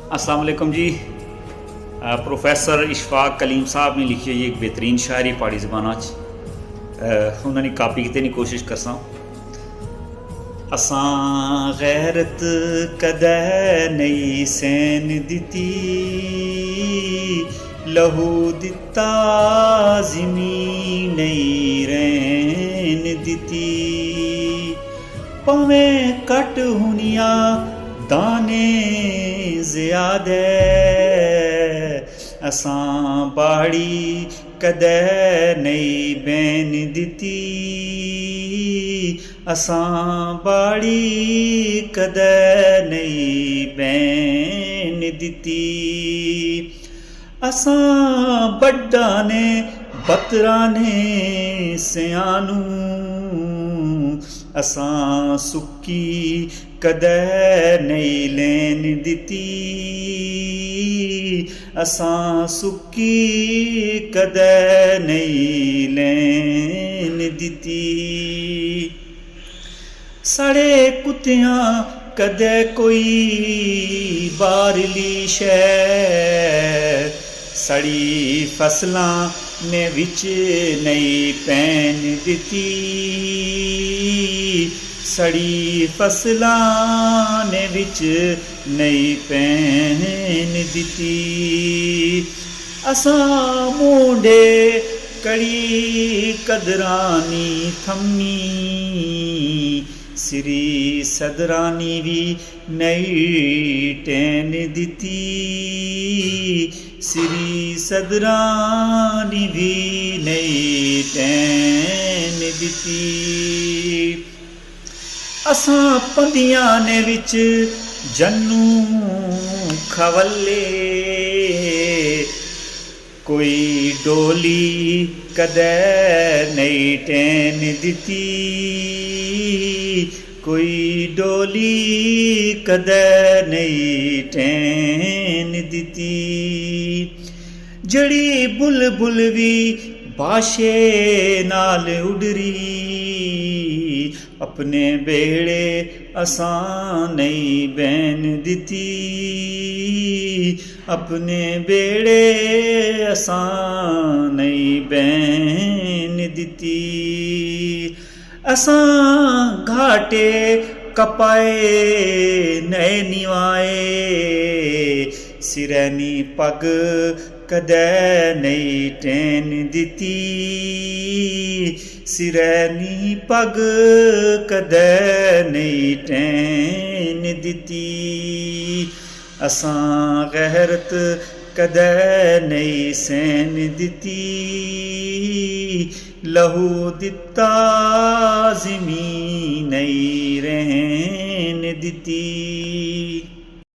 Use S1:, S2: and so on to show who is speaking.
S1: अस्सलाम वालेकुम जी। प्रोफैसर इशफाक कलीम साहब ने लिखी है एक बेहतरीन शायरी पहाड़ी ज़बान च उन्होंने कापी कीते दी कोशिश करसा। असां गैरत कदै नहीं सैन दिती, लहू दिता ज़मीन नहीं रैन दिती। भावें कट हुनिया दाने ज़्यादे, असां बाड़ी कदै नहीं बैन दिती। असां बाड़ी कदै नहीं बैन दिती। असां बड्डा ने बतरा ने सियानू, असां सुक्की कदै नहीं लैन दिती। असां सुक्की कदै नहीं लैन दिती। साढ़े कुत्तियां कदै कोई बारली शै, सड़ी फसलां ने विच नहीं पैन दिती। सड़ी फसलां ने विच नहीं पैन दिती। असां मूंडे कड़ी कदरानी थम्मी, सिरी सदरानी भी नहीं टैन दिती। सिरी सदरानी भी नहीं टैन दिती। असां पंदियां ने विच जन्नू खवले, कोई डोली कदै नहीं टैन दिती। कोई डोली कदै नहीं टैन दिती। जड़ी बुलबुल भी बाशे नाल उडरी, अपने बेड़े असां नहीं बैन दिती। अपने बेड़े असां नहीं बैन दिती। असां घाटे कपाए नए निवाए, सिरैनी पग कदै नहीं टैन दिती। सिरैनी पग कदै नहीं टैन दिती। असां गैरत कदै नहीं सैन दिती, लहू दिता ज़मीन नहीं रैन दिती।